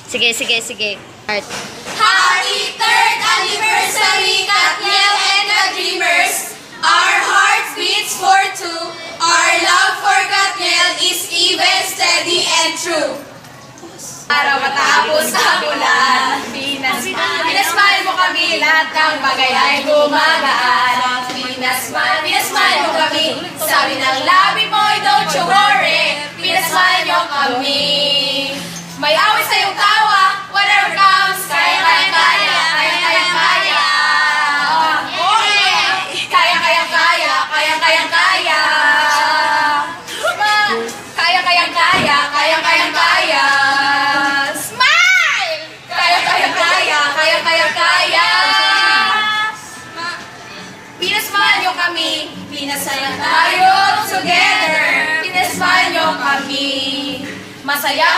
Sige, sige, sige. Art. Happy 3rd anniversary, Katniel and the Dreamers! Our hearts beats for two. Our love for Katniel is even, steady, and true. Para matapos ang ulan, pinasmile mo kami, lahat ng bagay ay gumagaan. Pinasmile mo kami, sabi ng labi mo, don't you worry. Pinasmile nyo kami. May awit sa iyong tawa, whatever comes, kaya. Smile! Kaya. Pinasmile nyo kami, pinasaya tayo together. Pinasmile nyo kami, masaya